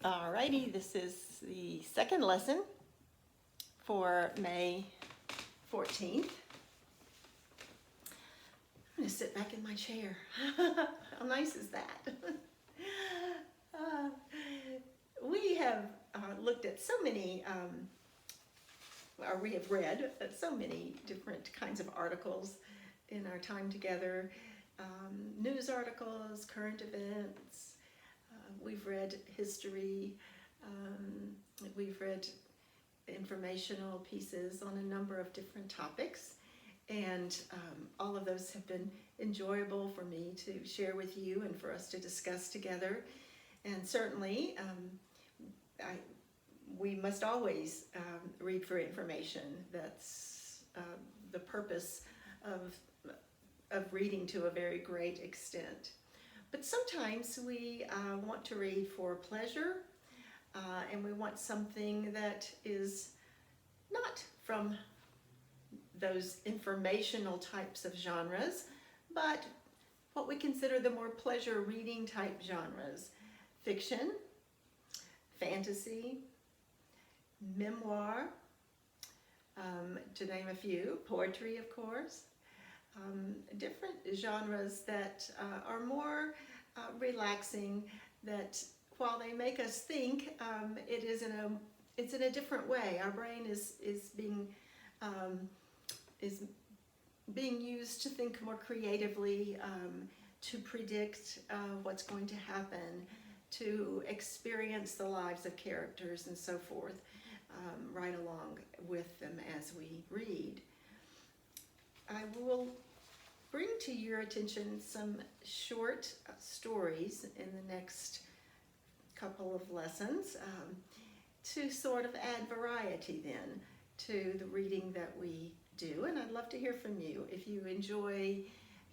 Alrighty, this is the second lesson for May 14th. I'm going to sit back in my chair. How nice is that? uh, we have looked at so many, or we have read so many different kinds of articles in our time together. News articles, current events. We've read history, we've read informational pieces on a number of different topics, and all of those have been enjoyable for me to share with you and for us to discuss together. And certainly, we must always read for information. That's the purpose of reading to a very great extent. But sometimes we want to read for pleasure, and we want something that is not from those informational types of genres, but what we consider the more pleasure reading type genres: fiction, fantasy, memoir, to name a few, poetry, of course. Different genres that are more relaxing, that while they make us think, it's in a different way. Our brain is being used to think more creatively, to predict what's going to happen, to experience the lives of characters and so forth, right along with them as we read. I will bring to your attention some short stories in the next couple of lessons, to sort of add variety then to the reading that we do. And I'd love to hear from you if you enjoy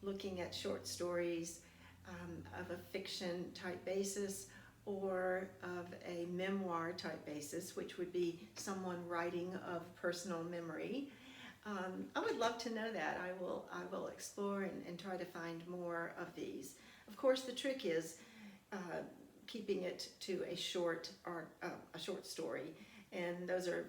looking at short stories of a fiction type basis or of a memoir type basis, which would be someone writing of personal memory. I would love to know that. I will explore and try to find more of these. Of course, the trick is keeping it to a short story, and those are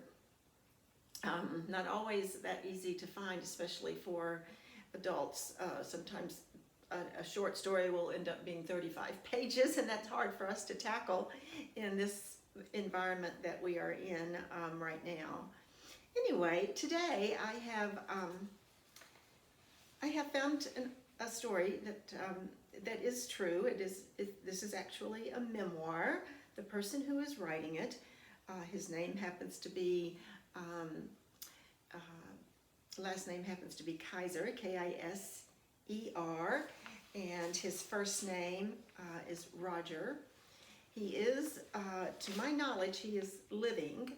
not always that easy to find, especially for adults. Sometimes a short story will end up being 35 pages, and that's hard for us to tackle in this environment that we are in right now. Anyway, today I have found a story that is true. This is actually a memoir. The person who is writing it, his name happens to be last name happens to be Kaiser, Kiser, and his first name is Roger. He is, to my knowledge, he is living.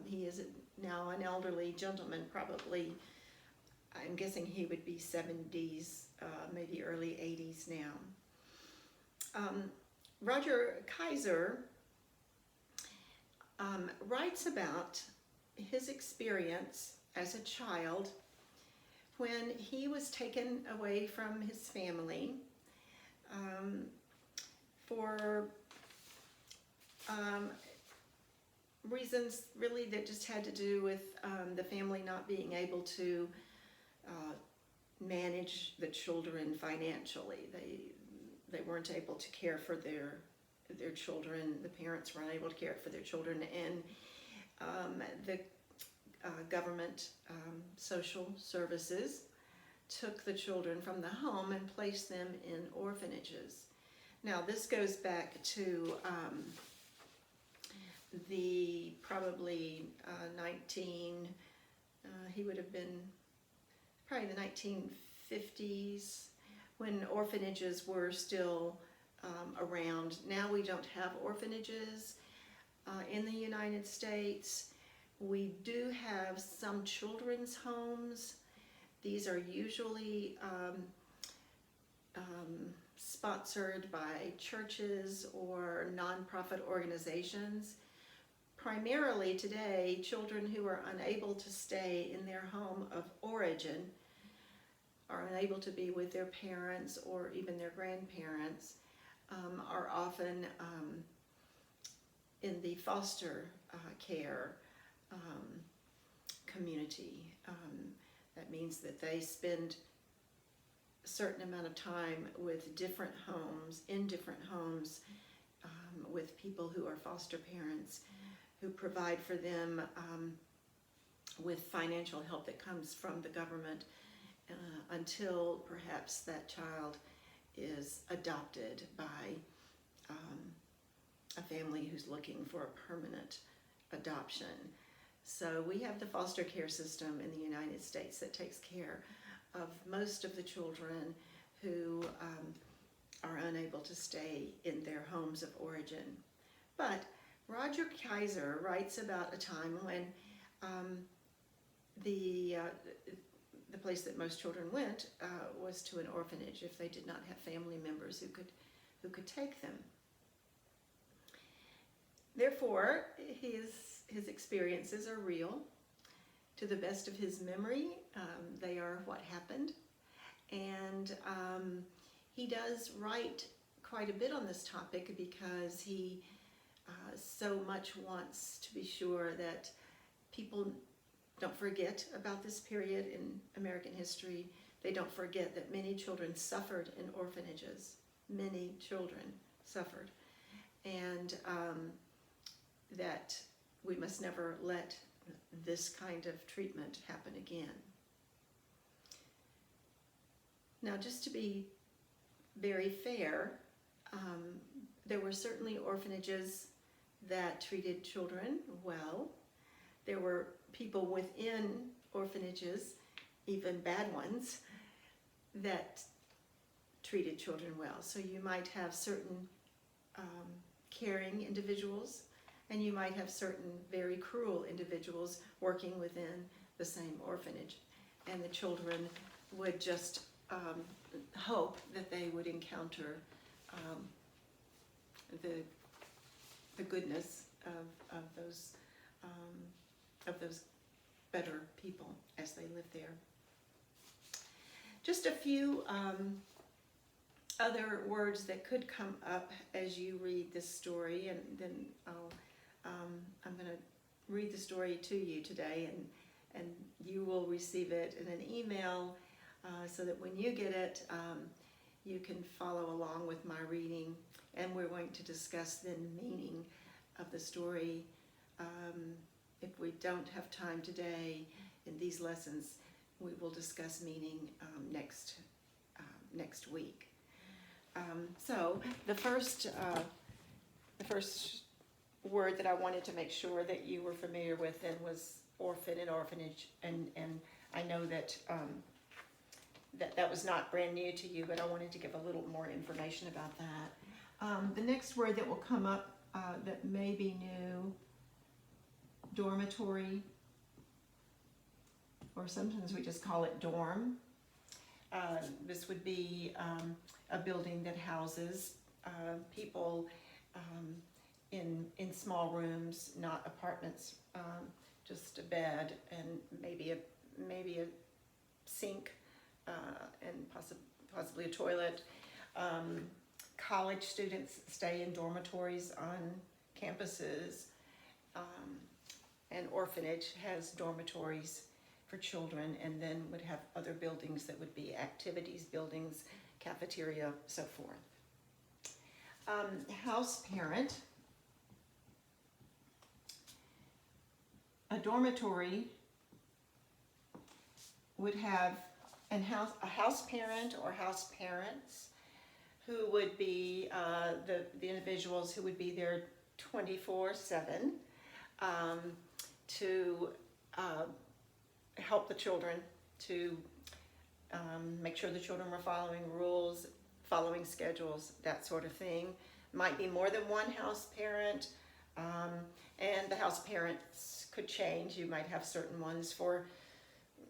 He is now an elderly gentleman, probably, I'm guessing he would be 70s, maybe early 80s now. Roger Kaiser writes about his experience as a child when he was taken away from his family for reasons really that just had to do with the family not being able to manage the children financially. They weren't able to care for their children. The parents weren't able to care for their children, and the government social services took the children from the home and placed them in orphanages. Now, this goes back to the probably he would have been probably the 1950s, when orphanages were still around. Now we don't have orphanages in the United States. We do have some children's homes. These are usually sponsored by churches or nonprofit organizations. Primarily today, children who are unable to stay in their home of origin, are unable to be with their parents or even their grandparents, are often in the foster care community. That means that they spend a certain amount of time with different homes, in different homes, with people who are foster parents, who provide for them with financial help that comes from the government until perhaps that child is adopted by a family who's looking for a permanent adoption. So we have the foster care system in the United States that takes care of most of the children who are unable to stay in their homes of origin. But Roger Kaiser writes about a time when the place that most children went was to an orphanage if they did not have family members who could take them. Therefore, his experiences are real. To the best of his memory, they are what happened. And he does write quite a bit on this topic because he so much wants to be sure that people don't forget about this period in American history. They don't forget that many children suffered in orphanages. Many children suffered. And that we must never let this kind of treatment happen again. Now, just to be very fair, there were certainly orphanages that treated children well. There were people within orphanages, even bad ones, that treated children well. So you might have certain caring individuals, and you might have certain very cruel individuals working within the same orphanage. And the children would just hope that they would encounter the goodness of those better people as they live there. Just a few other words that could come up as you read this story, and then I'm going to read the story to you today, and you will receive it in an email so that when you get it, you can follow along with my reading, and we're going to discuss then the meaning of the story. If we don't have time today in these lessons, we will discuss meaning next week. So the first word that I wanted to make sure that you were familiar with then was orphan and orphanage, and I know that that was not brand new to you, but I wanted to give a little more information about that. The next word that will come up that may be new, dormitory, or sometimes we just call it dorm. This would be a building that houses people in small rooms, not apartments, just a bed and maybe a sink and possibly a toilet. College students stay in dormitories on campuses. An orphanage has dormitories for children, and then would have other buildings that would be activities buildings, cafeteria, so forth. House parent. A dormitory would have a house parent or house parents who would be the individuals who would be there 24/7 to help the children, to make sure the children were following rules, following schedules, that sort of thing. Might be more than one house parent, and the house parents could change. You might have certain ones for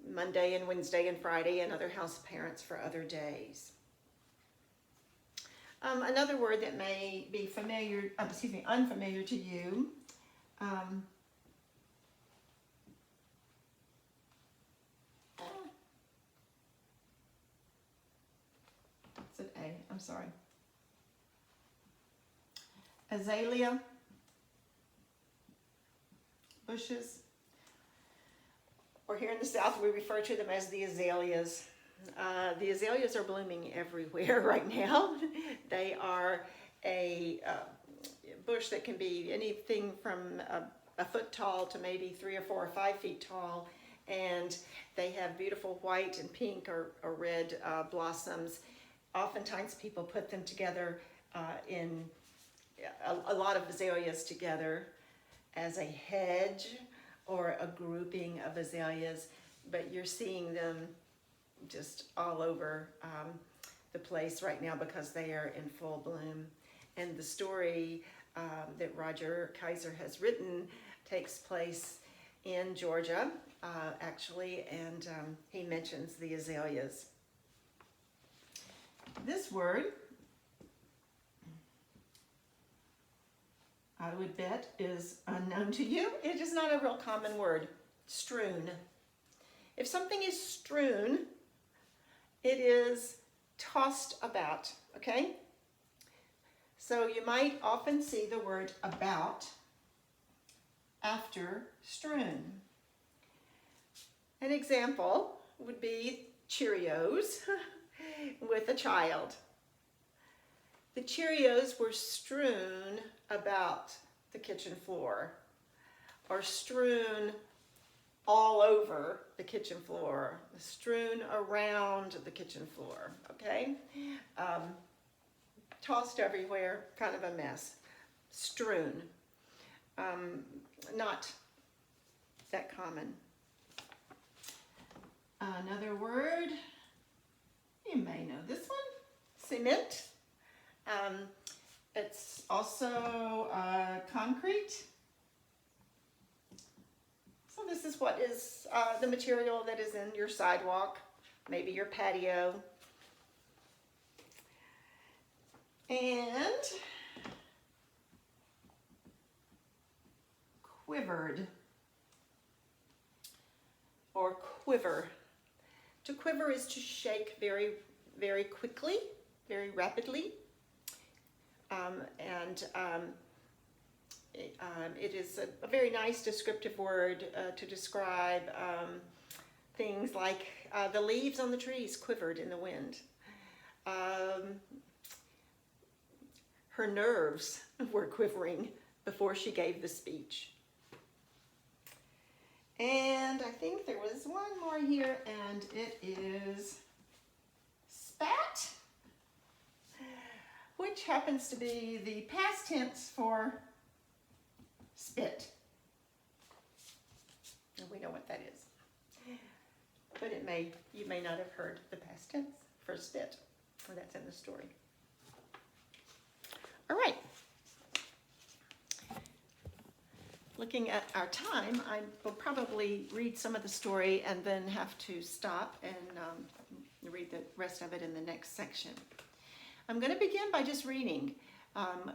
Monday and Wednesday and Friday, and other house parents for other days. Another word that may be unfamiliar to you. It's an A, I'm sorry. Azalea bushes. Or here in the South, we refer to them as the azaleas. The azaleas are blooming everywhere right now. They are a bush that can be anything from a foot tall to maybe 3 or 4 or 5 feet tall, and they have beautiful white and pink or red blossoms. Oftentimes people put them together in a lot of azaleas together as a hedge or a grouping of azaleas, but you're seeing them just all over the place right now because they are in full bloom. And the story that Roger Kaiser has written takes place in Georgia, actually, and he mentions the azaleas. This word, I would bet, is unknown to you. It is not a real common word. Strewn. If something is strewn, it is tossed about, okay? So you might often see the word about after strewn. An example would be Cheerios with a child. The Cheerios were strewn about the kitchen floor, or strewn all over the kitchen floor, strewn around the kitchen floor, okay? Tossed everywhere, kind of a mess. Strewn. Not that common. Another word, you may know this one, cement. It's also concrete. So this is what is the material that is in your sidewalk, maybe your patio. And quivered or quiver. To quiver is to shake very, very quickly, very rapidly. It is a very nice descriptive word to describe things like the leaves on the trees quivered in the wind. Her nerves were quivering before she gave the speech. And I think there was one more here, and it is spat, which happens to be the past tense for spit. And we know what that is. But you may not have heard the past tense for spit. That's in the story. All right. Looking at our time, I will probably read some of the story and then have to stop and read the rest of it in the next section. I'm going to begin by just reading.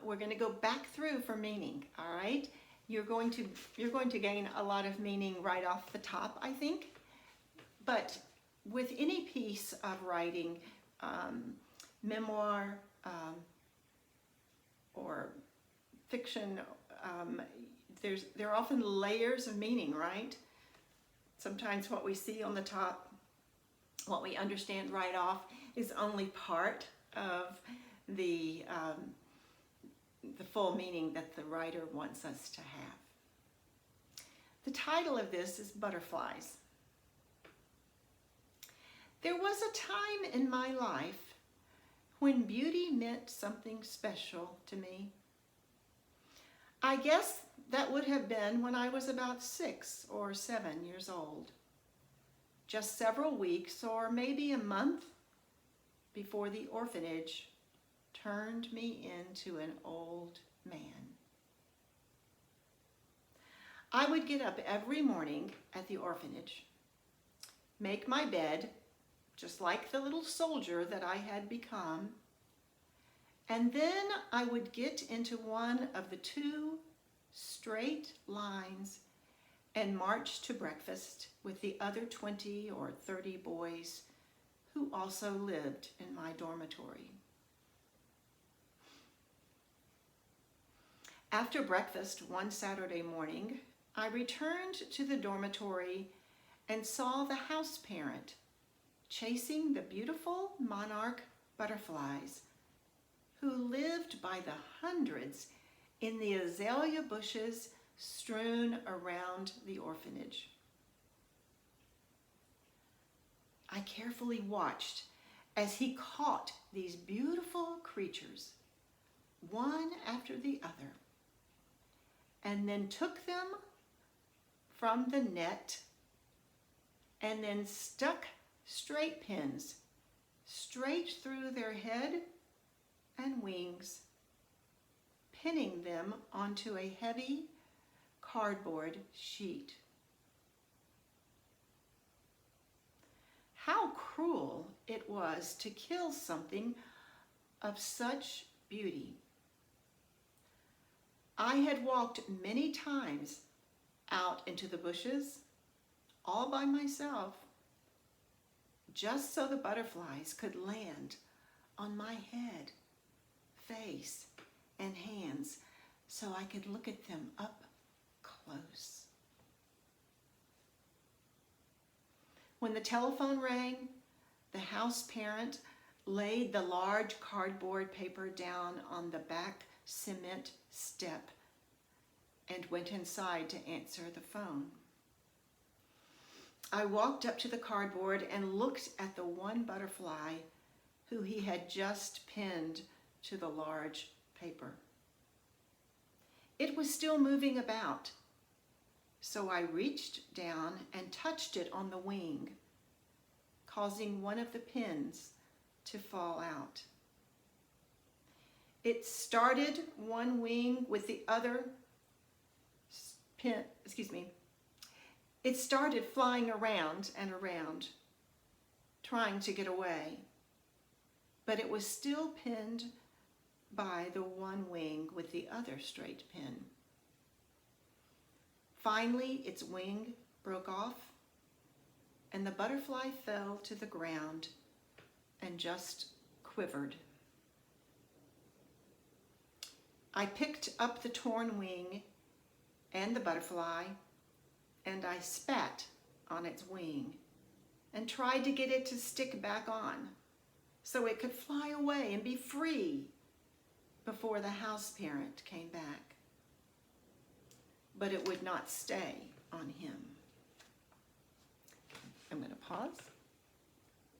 We're going to go back through for meaning, all right? You're going to gain a lot of meaning right off the top, I think. But with any piece of writing, memoir or fiction, there are often layers of meaning, right? Sometimes what we see on the top, what we understand right off, is only part of the full meaning that the writer wants us to have. The title of this is Butterflies. There was a time in my life when beauty meant something special to me. I guess that would have been when I was about 6 or 7 years old. Just several weeks or maybe a month before the orphanage turned me into an old man. I would get up every morning at the orphanage, make my bed, just like the little soldier that I had become, and then I would get into one of the 2 straight lines and march to breakfast with the other 20 or 30 boys who also lived in my dormitory. After breakfast one Saturday morning, I returned to the dormitory and saw the house parent chasing the beautiful monarch butterflies who lived by the hundreds in the azalea bushes strewn around the orphanage. I carefully watched as he caught these beautiful creatures, one after the other, and then took them from the net and then stuck straight pins straight through their head and wings, pinning them onto a heavy cardboard sheet. How cruel it was to kill something of such beauty. I had walked many times out into the bushes, all by myself, just so the butterflies could land on my head, face, and hands, so I could look at them up close. When the telephone rang, the house parent laid the large cardboard paper down on the back cement step and went inside to answer the phone. I walked up to the cardboard and looked at the one butterfly who he had just pinned to the large paper. It was still moving about, so I reached down and touched it on the wing, causing one of the pins to fall out. It started one wing with the other pin, It started flying around and around, trying to get away, but it was still pinned by the one wing with the other straight pin. Finally, its wing broke off, and the butterfly fell to the ground and just quivered. I picked up the torn wing and the butterfly, and I spat on its wing and tried to get it to stick back on so it could fly away and be free before the house parent came back. But it would not stay on him. I'm going to pause.